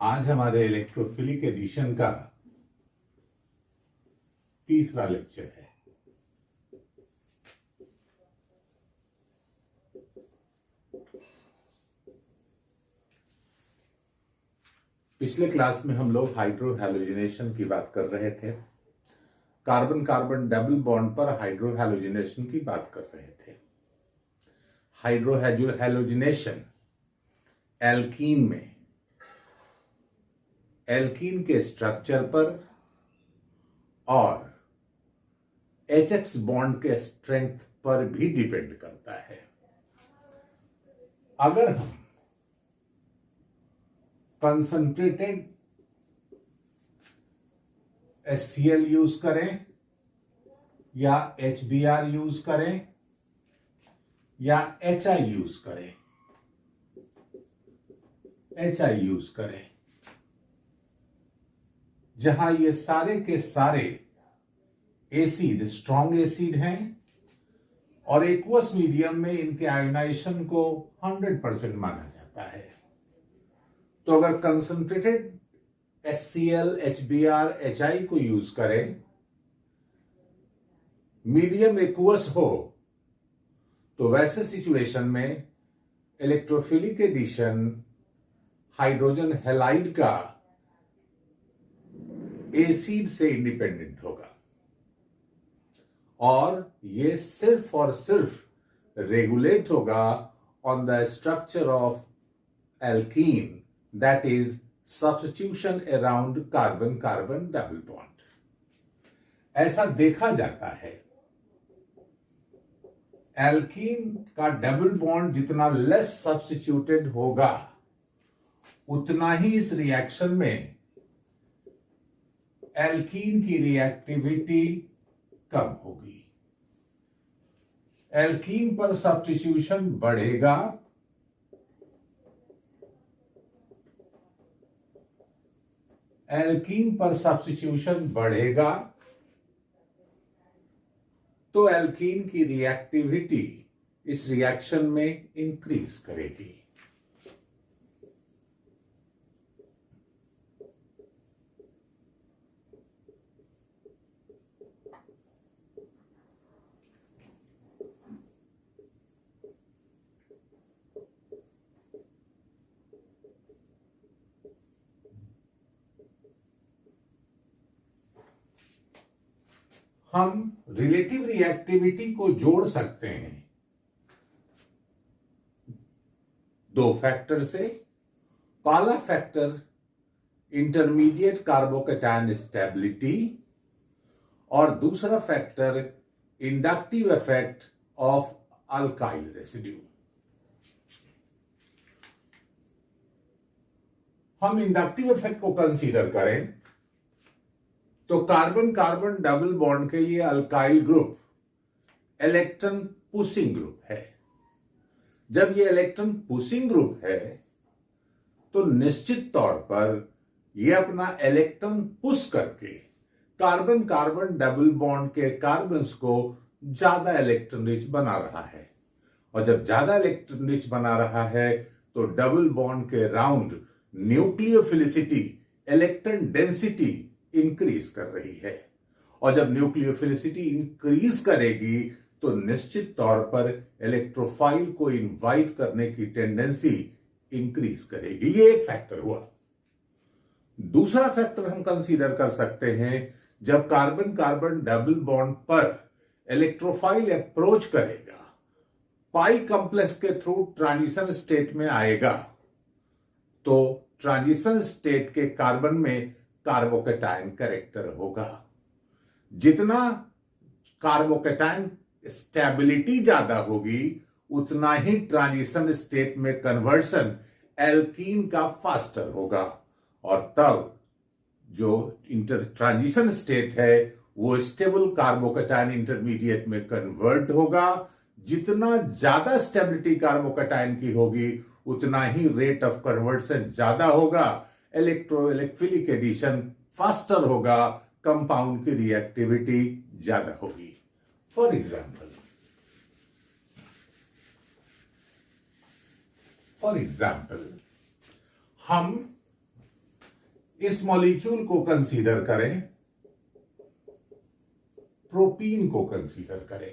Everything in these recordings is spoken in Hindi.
आज हमारे इलेक्ट्रोफिलिक एडिशन का तीसरा लेक्चर है। पिछले क्लास में हम लोग हाइड्रोहैलोजिनेशन की बात कर रहे थे। कार्बन कार्बन डबल बॉन्ड पर हाइड्रोहैलोजिनेशन की बात कर रहे थे। हाइड्रोहैलोजिनेशन एल्कीन में एल्कीन के स्ट्रक्चर पर और HX बॉन्ड के स्ट्रेंथ पर भी डिपेंड करता है। अगर हम कंसंट्रेटेड HCl यूज करें या HBr यूज करें या HI यूज करें, जहां ये सारे के सारे एसिड स्ट्रॉन्ग एसिड हैं और एक्वस मीडियम में इनके आयोनाइजेशन को 100% माना जाता है। तो अगर कंसंट्रेटेड HCl, HBr, HI को यूज करें, मीडियम एक्वस हो, तो वैसे सिचुएशन में इलेक्ट्रोफिलिक एडिशन हाइड्रोजन हैलाइड का एसिड से इंडिपेंडेंट होगा और ये सिर्फ और सिर्फ रेगुलेट होगा on the structure of alkene, that is substitution around carbon carbon double bond. ऐसा देखा जाता है एल्कीन का डबल बॉन्ड जितना लेस सब्स्टिट्यूटेड होगा उतना ही इस रिएक्शन में एल्कीन की रिएक्टिविटी कम होगी। एल्कीन पर सब्स्टिट्यूशन बढ़ेगा तो एल्कीन की रिएक्टिविटी इस रिएक्शन में इंक्रीज करेगी। हम रिलेटिव रिएक्टिविटी को जोड़ सकते हैं दो फैक्टर से। पहला फैक्टर इंटरमीडिएट कार्बोकैटायन स्टेबिलिटी और दूसरा factor inductive effect of alkyl residue. हम इंडक्टिव इफेक्ट को कंसीडर करें तो कार्बन कार्बन डबल बॉन्ड के लिए alkyl group electron pushing group है। जब ये इलेक्ट्रॉन पुशिंग ग्रुप है तो निश्चित तौर पर यह अपना इलेक्ट्रॉन पुश करके कार्बन कार्बन डबल बॉन्ड के कार्बन्स को ज्यादा इलेक्ट्रॉन रिच बना रहा है और जब ज्यादा इलेक्ट्रॉन रिच बना रहा है तो डबल बॉन्ड के round nucleophilicity, electron density increase कर रही है और जब न्यूक्लियोफिलिसिटी इंक्रीज करेगी तो निश्चित तौर पर इलेक्ट्रोफाइल को इनवाइट करने की टेंडेंसी इंक्रीज करेगी। ये एक फैक्टर हुआ। दूसरा फैक्टर हम कंसीडर कर सकते हैं जब कार्बन कार्बन डबल बॉन्ड पर इलेक्ट्रोफाइल अप्रोच करेगा, पाई कॉम्प्लेक्स के थ्रू ट्रांजिशन स्टेट में आएगा, तो ट्रांजिशन स्टेट के कार्बन में कार्बोकैटायन कैरेक्टर होगा। जितना कार्बोकैटायन स्टेबिलिटी ज्यादा होगी उतना ही ट्रांजिशन स्टेट में कन्वर्शन एल्कीन का फास्टर होगा और तब जो ट्रांजिशन स्टेट है वो स्टेबल कार्बोकैटायन इंटरमीडिएट में कन्वर्ट होगा। जितना ज्यादा स्टेबिलिटी कार्बोकैटायन की होगी उतना ही रेट ऑफ कन्वर्शन ज्यादा होगा, इलेक्ट्रोफिलिक एडिशन फास्टर होगा, कंपाउंड की रिएक्टिविटी ज्यादा होगी। फॉर एग्जाम्पल हम इस मॉलिक्यूल को कंसीडर करें, प्रोपीन को कंसीडर करें।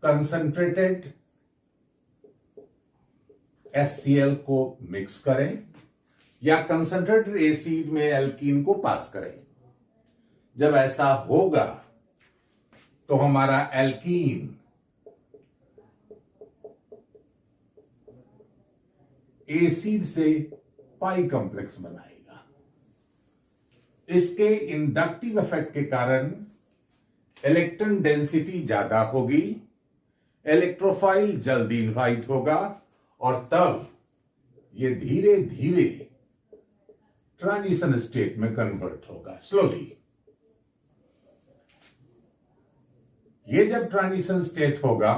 कंसंट्रेटेड HCl को मिक्स करें या कंसंट्रेटेड एसिड में एल्कीन को पास करें। जब ऐसा होगा तो हमारा एल्कीन एसिड से पाई कॉम्प्लेक्स बनाएगा। इसके इंडक्टिव इफेक्ट के कारण इलेक्ट्रॉन डेंसिटी ज्यादा होगी, इलेक्ट्रोफाइल जल्दी इन्वाइट होगा और तब ये धीरे धीरे ट्रांजिशन स्टेट में कन्वर्ट होगा, स्लोली। ये जब ट्रांजिशन स्टेट होगा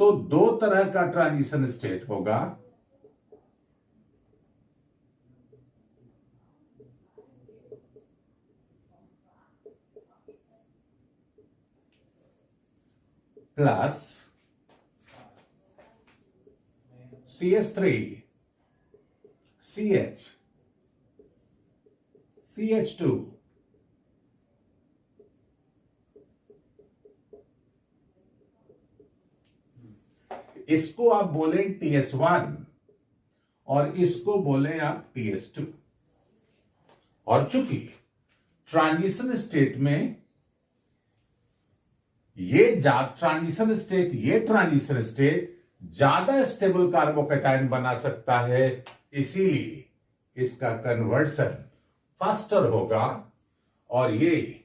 तो दो तरह का ट्रांजिशन स्टेट होगा। प्लस CH3 CH CH2 इसको आप बोले TS1 और इसको बोले आप TS2। और चूंकि ट्रांजिशन स्टेट में ये ट्रांजिशन स्टेट ज्यादा स्टेबल कार्बोकैटायन बना सकता है, इसीलिए इसका कन्वर्शन फास्टर होगा और ये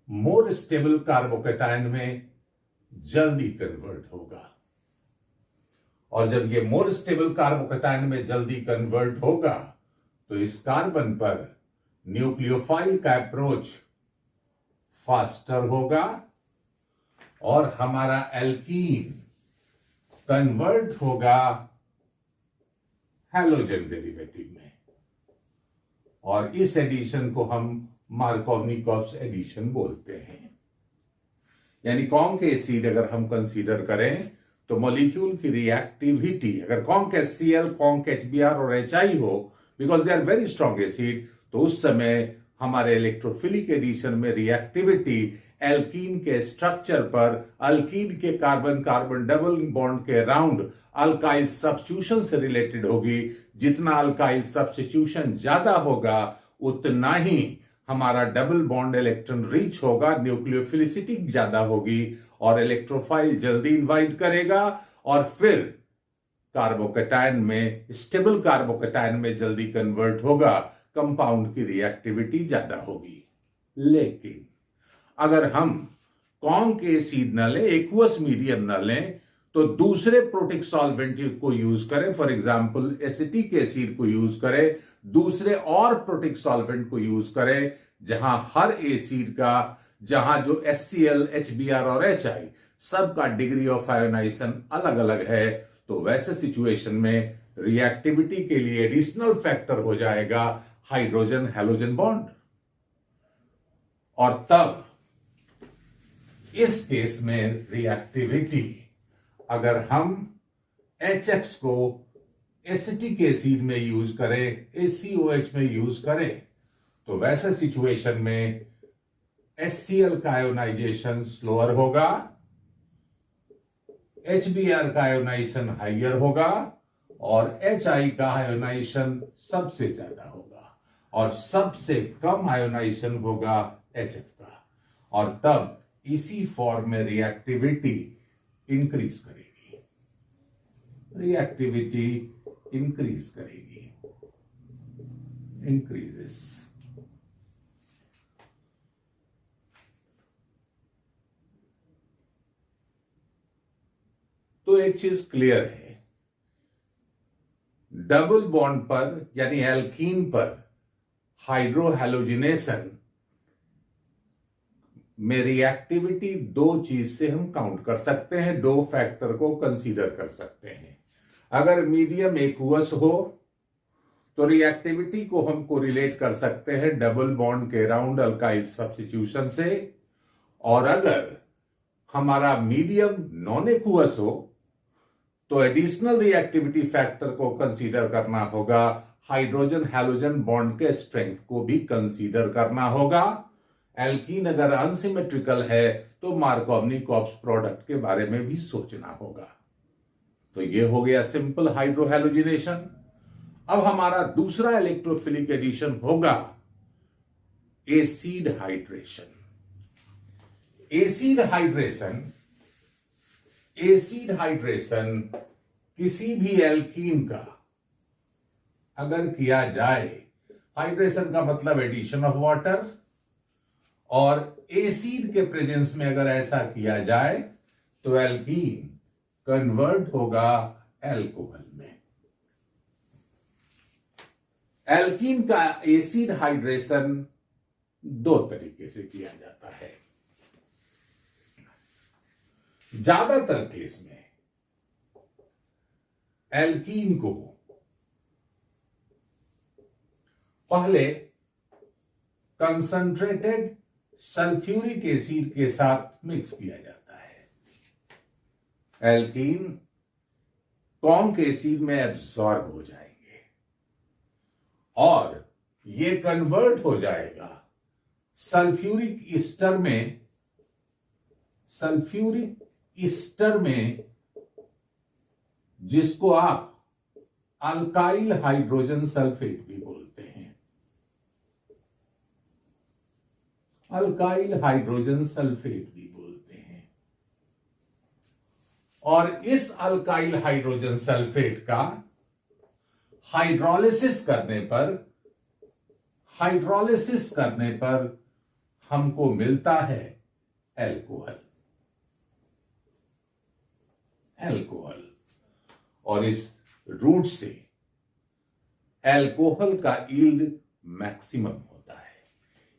मोर स्टेबल कार्बोकैटायन में जल्दी कन्वर्ट होगा। और जब ये मोर स्टेबल कार्बोकैटायन में जल्दी कन्वर्ट होगा तो इस कार्बन पर न्यूक्लियोफाइल का अप्रोच फास्टर होगा और हमारा एल्कीन कन्वर्ट होगा हैलोजन डेरिवेटिव में। और इस एडिशन को हम मार्कोवनिकोव्स एडिशन बोलते हैं। यानी कॉन्क एसिड अगर हम कंसीडर करें तो मॉलिक्यूल की रिएक्टिविटी, अगर कॉन्क HCl, कॉन्क HBr और HI हो, because they are very strong acid, तो उस समय हमारे इलेक्ट्रोफिलिक एडिशन में रिएक्टिविटी एल्कीन के स्ट्रक्चर पर अल्कीन के कार्बन कार्बन डबल बॉन्ड के अराउंड अल्काइल सब्स्टिट्यूशन से रिलेटेड होगी। जितना अल्काइल सब्स्टिट्यूशन ज्यादा होगा उतना ही हमारा डबल बॉन्ड इलेक्ट्रॉन रिच होगा, न्यूक्लियोफिलिसिटी ज्यादा होगी और इलेक्ट्रोफाइल जल्दी इनवाइट करेगा और फिर कार्बोकैटायन में, स्टेबल कार्बोकैटायन में जल्दी कन्वर्ट होगा, कंपाउंड की रिएक्टिविटी ज्यादा होगी। लेकिन अगर हम कॉन्क एसिड न लें, एक्वस मीडियम न लें, तो दूसरे प्रोटिक सॉल्वेंट को यूज करें, फॉर एग्जांपल एसिटिक एसिड को यूज करें, दूसरे और प्रोटिक सॉल्वेंट को यूज करें, जहां हर एसिड का, जहां जो HCl, HBr और HI सबका डिग्री ऑफ आयोनाइजेशन अलग अलग है, तो वैसे सिचुएशन में रिएक्टिविटी के लिए एडिशनल फैक्टर हो जाएगा हाइड्रोजन हैलोजन बॉन्ड। और तब इस केस में रिएक्टिविटी, अगर हम HX को एसिटिक एसिड में यूज करें, ACOH में यूज करें, तो वैसे सिचुएशन में HCl का आयोनाइजेशन स्लोअर होगा, HBr का आयोनाइजेशन हाइयर होगा और HI का आयोनाइजेशन सबसे ज्यादा होगा और सबसे कम आयोनाइजेशन होगा HF का। और तब इसी फॉर्म में रिएक्टिविटी इंक्रीज करेगी, रिएक्टिविटी इंक्रीज करेगी, इंक्रीजेस। तो एक चीज क्लियर है, डबल बॉन्ड पर यानी एल्कीन पर हाइड्रोहैलोजिनेशन में रिएक्टिविटी दो चीज से हम काउंट कर सकते हैं, दो फैक्टर को कंसीडर कर सकते हैं। अगर मीडियम एक्वस हो तो रिएक्टिविटी को हम कोरिलेट कर सकते हैं डबल बॉन्ड के अराउंड अल्काइल सब्स्टिट्यूशन से, और अगर हमारा मीडियम नॉन एक्वस हो तो एडिशनल रिएक्टिविटी फैक्टर को कंसीडर करना होगा, हाइड्रोजन हैलोजन बॉन्ड के स्ट्रेंथ को भी कंसीडर करना होगा। एल्कीन अगर अनसिमेट्रिकल है तो मार्कोवनी-कॉप्स प्रोडक्ट के बारे में भी सोचना होगा। तो ये हो गया सिंपल हाइड्रोहैलोजिनेशन। अब हमारा दूसरा इलेक्ट्रोफिलिक एडिशन होगा एसिड हाइड्रेशन। एसिड हाइड्रेशन किसी भी एल्कीन का अगर किया जाए, हाइड्रेशन का मतलब एडिशन ऑफ वाटर, और एसिड के प्रेजेंस में अगर ऐसा किया जाए तो एल्कीन कन्वर्ट होगा एल्कोहल में। एल्कीन का एसिड हाइड्रेशन दो तरीके से किया जाता है। ज्यादातर केस में एल्कीन को पहले कंसंट्रेटेड सल्फ्यूरिक एसिड के साथ मिक्स किया जाता है। एल्कीन कॉन्क एसिड में एब्सॉर्ब हो जाएंगे और ये कन्वर्ट हो जाएगा सल्फ्यूरिक ईस्टर में, जिसको आप अल्काइल हाइड्रोजन सल्फेट भी बोलते हैं। अल्काइल हाइड्रोजन सल्फेट भी बोलते हैं। और इस अल्काइल हाइड्रोजन सल्फेट का हाइड्रोलिसिस करने पर हमको मिलता है एल्कोहल। और इस रूट से एल्कोहल का यील्ड मैक्सिमम होता है।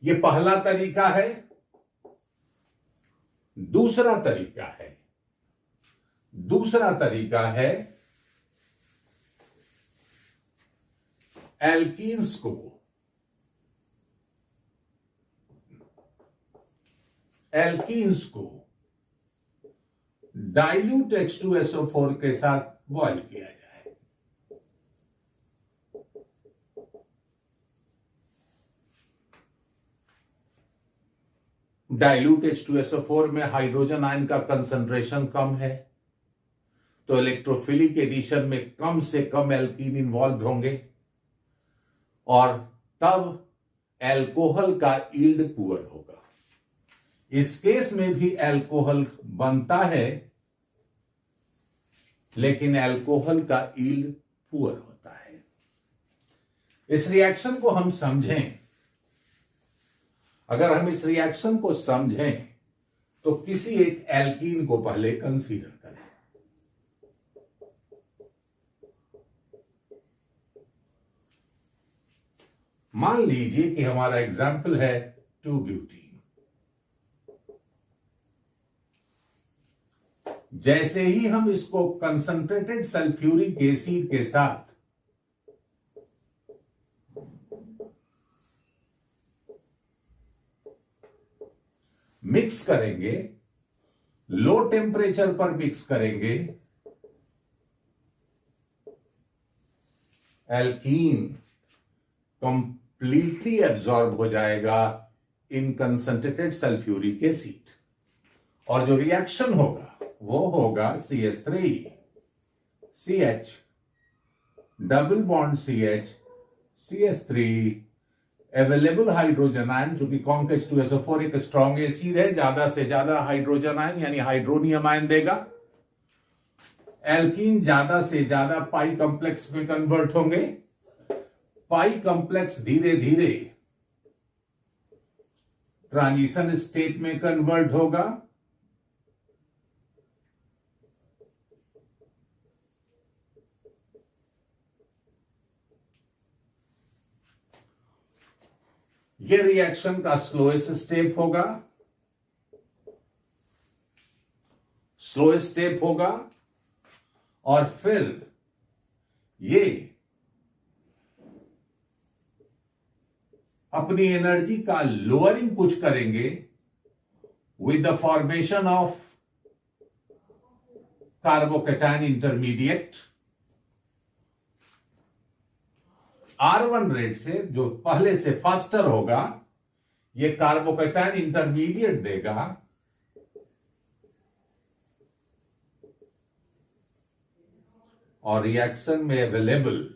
यह पहला तरीका है। दूसरा तरीका है एल्कीन्स को डाइल्यूट H2SO4 के साथ बॉयल किया जाए। डाइल्यूट H2SO4 में हाइड्रोजन आयन का कंसंट्रेशन कम है, तो इलेक्ट्रोफिलिक एडिशन में कम से कम एल्कीन इन्वॉल्व होंगे और तब एल्कोहल का यील्ड पुअर होगा। इस केस में भी एल्कोहल बनता है, लेकिन एल्कोहल का यील्ड पुअर होता है। इस रिएक्शन को हम समझें, अगर हम इस रिएक्शन को समझें तो किसी एक एल्कीन को पहले कंसीडर करें। मान लीजिए कि हमारा एग्जाम्पल है 2-ब्यूटीन। जैसे ही हम इसको कंसंट्रेटेड सल्फ्यूरिक एसिड के साथ मिक्स करेंगे, लो टेम्परेचर पर मिक्स करेंगे, एल्कीन कंप्लीटली एब्जॉर्ब हो जाएगा इन कंसंट्रेटेड सल्फ्यूरिक एसिड, और जो रिएक्शन होगा वो होगा CH3 CH double bond CH CH3 available hydrogen ion, जो कि कॉन्क H2SO4 एक स्ट्रॉन्ग एसिड है, ज्यादा से ज्यादा हाइड्रोजन आयन यानी हाइड्रोनियम आयन देगा। एल्कीन ज्यादा से ज्यादा पाई कॉम्प्लेक्स में कन्वर्ट होंगे। पाई कॉम्प्लेक्स धीरे धीरे ट्रांजिशन स्टेट में कन्वर्ट होगा। यह रिएक्शन का स्लोएस्ट स्टेप होगा और फिर ये अपनी एनर्जी का लोअरिंग कुछ करेंगे with the formation of carbocation intermediate R1 rate से, जो पहले से फास्टर होगा, ये कार्बोकेटाइन इंटरमीडिएट देगा और रिएक्शन में available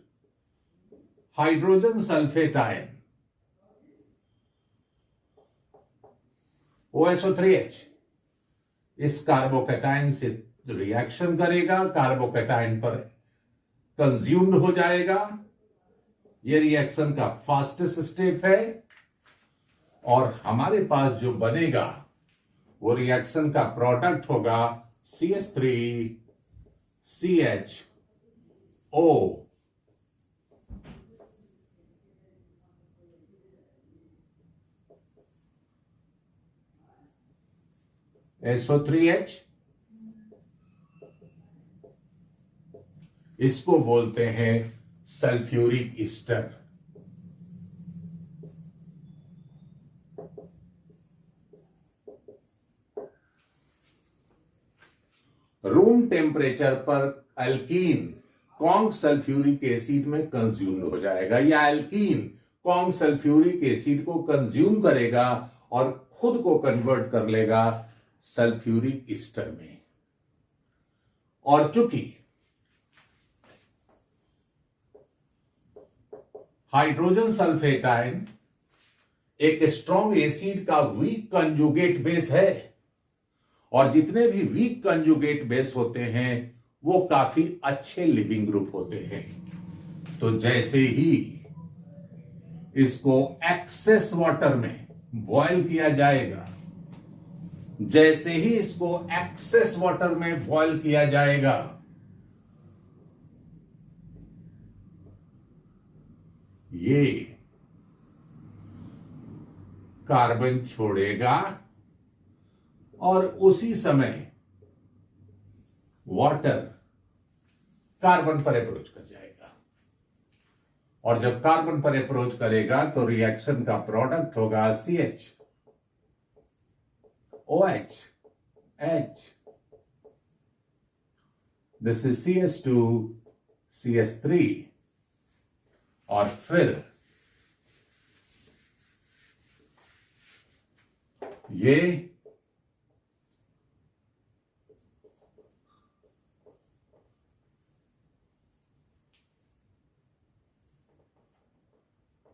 hydrogen sulphate ion OSO3H इस कार्बोकेटाइन से रिएक्शन करेगा, कार्बोकेटाइन पर कंज्यूम्ड हो जाएगा। यह रिएक्शन का फास्टेस्ट स्टेप है और हमारे पास जो बनेगा वो रिएक्शन का प्रोडक्ट होगा CH3CHO। SO3H, इसको बोलते हैं सल्फ्यूरिक ईस्टर। रूम टेम्परेचर पर अल्कीन कॉन्क सल्फ्यूरिक एसिड में कंज्यूम हो जाएगा, या अल्कीन कॉन्क सल्फ्यूरिक एसिड को कंज्यूम करेगा और खुद को कन्वर्ट कर लेगा सल्फ्यूरिक ईस्टर में। और चूंकि हाइड्रोजन सल्फेट आयन एक स्ट्रॉन्ग एसिड का वीक कंजुगेट बेस है, और जितने भी वीक कंजुगेट बेस होते हैं वो काफी अच्छे लिविंग ग्रुप होते हैं, तो जैसे ही इसको एक्सेस वाटर में बॉयल किया जाएगा, जैसे ही इसको एक्सेस वाटर में बॉयल किया जाएगा, ये कार्बन छोड़ेगा और उसी समय वाटर कार्बन पर अप्रोच कर जाएगा, और जब कार्बन पर अप्रोच करेगा तो रिएक्शन का प्रोडक्ट होगा CHOH, दिस इज CH2CH3, और फिर ये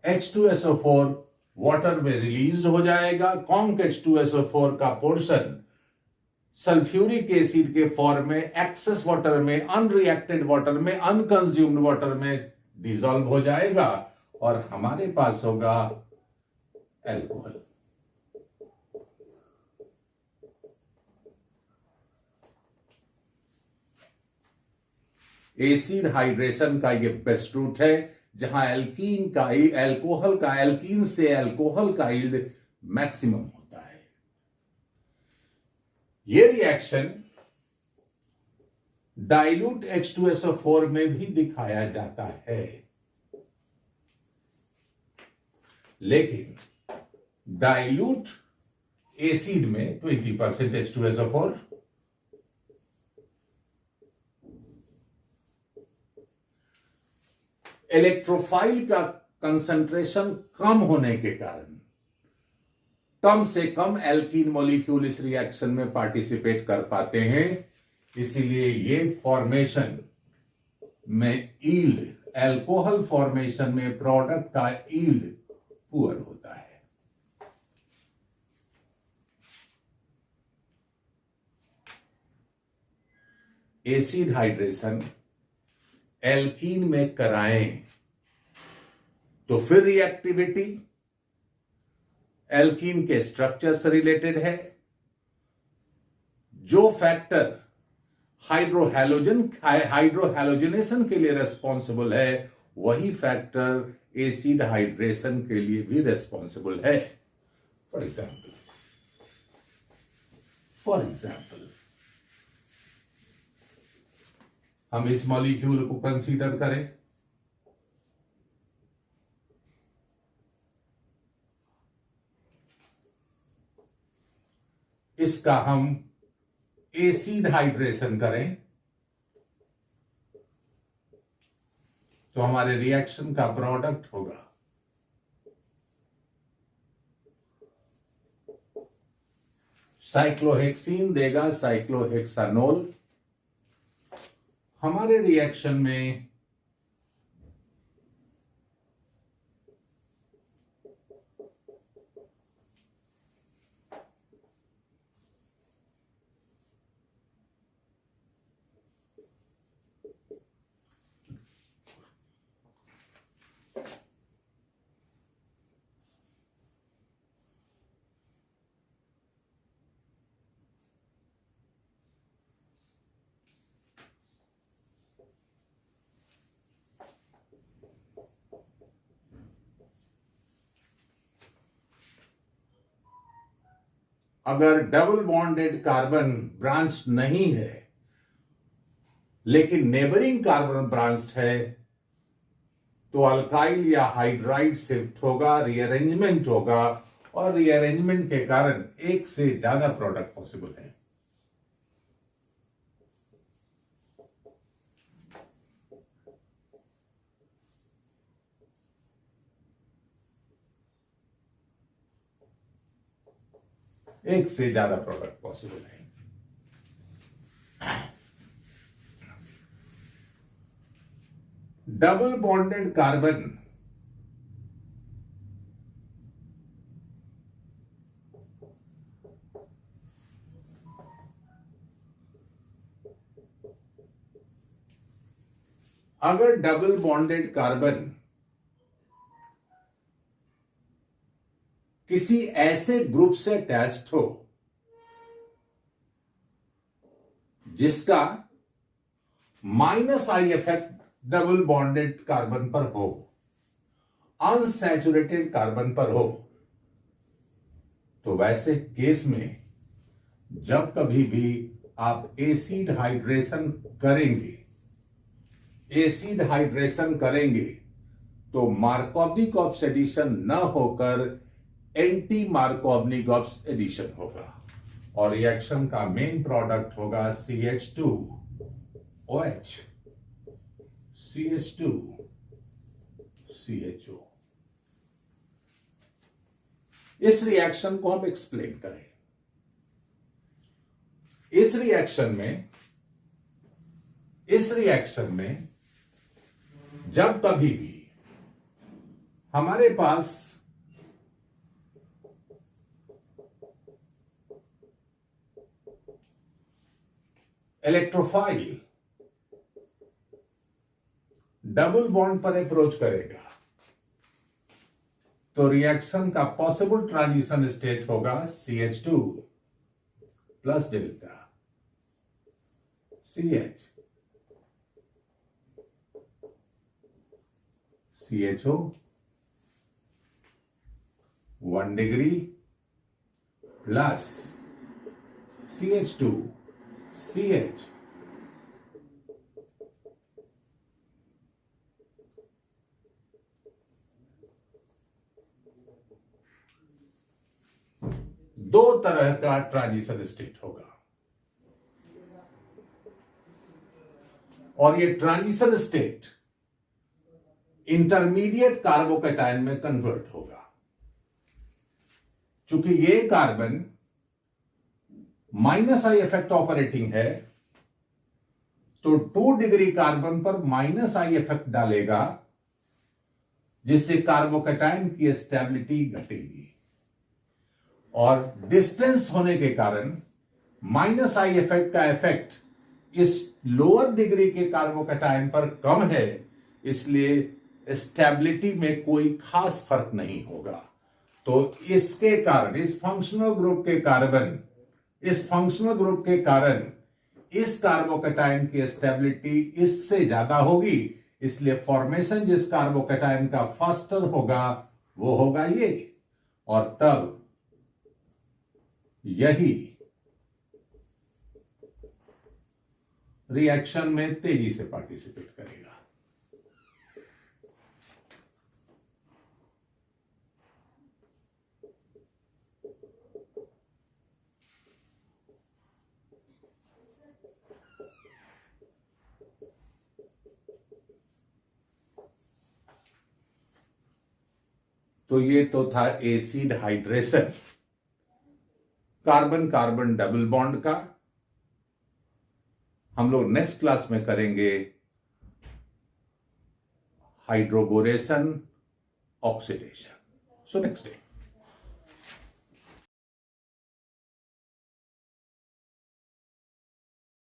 H2SO4 वाटर में रिलीज हो जाएगा। कॉन्क H2SO4 का पोर्शन सल्फ्यूरिक एसिड के फॉर्म में एक्सेस वाटर में, अनरिएक्टेड वाटर में, अनकंज्यूम्ड वाटर में डिसॉल्व हो जाएगा और हमारे पास होगा एल्कोहल। एसिड हाइड्रेशन का ये बेस्ट रूट है, जहां एल्कीन का एल्कोहल का एल्कीन से एल्कोहल का यील्ड मैक्सिमम होता है। ये रिएक्शन डाइल्यूट H2SO4 में भी दिखाया जाता है, लेकिन डाइल्यूट एसिड में 20% H2SO4, इलेक्ट्रोफाइल का कंसंट्रेशन कम होने के कारण कम से कम एल्कीन मॉलिक्यूल इस रिएक्शन में पार्टिसिपेट कर पाते हैं, इसीलिए ये फॉर्मेशन में यील्ड, एल्कोहल फॉर्मेशन में प्रोडक्ट का यील्ड पुअर होता है। एसिड हाइड्रेशन एल्कीन में कराएं तो फिर रिएक्टिविटी एल्कीन के स्ट्रक्चर से रिलेटेड है। जो फैक्टर हाइड्रोहैलोजनेशन के लिए रेस्पॉन्सिबल है, वही फैक्टर एसिड हाइड्रेशन के लिए भी रेस्पॉन्सिबल है। फॉर एग्जाम्पल हम इस मॉलिक्यूल को कंसीडर करें, इसका हम एसिड हाइड्रेशन करें तो हमारे रिएक्शन का प्रोडक्ट होगा साइक्लोहेक्सीन देगा साइक्लोहेक्सानोल। हमारे रिएक्शन में अगर डबल बॉन्डेड कार्बन ब्रांच नहीं है लेकिन नेबरिंग कार्बन ब्रांच है तो अल्काइल या हाइड्राइड शिफ्ट होगा, रीअरेंजमेंट होगा, और रीअरेंजमेंट के कारण एक से ज्यादा प्रोडक्ट पॉसिबल है। एक से ज्यादा प्रोडक्ट पॉसिबल है। डबल बॉन्डेड कार्बन अगर डबल बॉन्डेड कार्बन किसी ऐसे ग्रुप से अटैच्ड हो जिसका minus I effect double bonded carbon पर हो, अनसैचुरेटेड कार्बन पर हो, तो वैसे केस में जब कभी भी आप एसिड हाइड्रेशन करेंगे तो मार्कोव्निक एडिशन न होकर एंटी मार्कोव्निक एडिशन होगा और रिएक्शन का मेन प्रोडक्ट होगा CH2OH, CH2CHO। इस रिएक्शन को हम एक्सप्लेन करें। इस रिएक्शन में जब कभी भी हमारे पास इलेक्ट्रोफाइल डबल बॉन्ड पर अप्रोच करेगा तो रिएक्शन का पॉसिबल ट्रांजिशन स्टेट होगा CH2 plus delta CH CHO 1 degree plus CH2 CH दो तरह का ट्रांजिशन स्टेट होगा और ये ट्रांजिशन स्टेट इंटरमीडिएट कार्बोकैटायन में कन्वर्ट होगा। चूंकि ये carbon minus I effect operating है तो 2 डिग्री कार्बन पर माइनस आई इफेक्ट डालेगा जिससे कार्बोकैटायन की स्टेबिलिटी घटेगी और डिस्टेंस होने के कारण माइनस आई इफेक्ट का इफेक्ट इस लोअर डिग्री के कार्बोकैटायन पर कम है, इसलिए स्टेबिलिटी में कोई खास फर्क नहीं होगा। तो इसके कारण इस फंक्शनल ग्रुप के कारण इस कार्बोकैटायन की स्टेबिलिटी इससे ज्यादा होगी, इसलिए फॉर्मेशन जिस कार्बोकैटायन का फास्टर होगा वो होगा ये, और तब यही रिएक्शन में तेजी से पार्टिसिपेट करेगा। तो ये तो था acid hydration, carbon carbon double bond का। हम लोग नेक्स्ट क्लास में करेंगे hydroboration oxidation. So next day.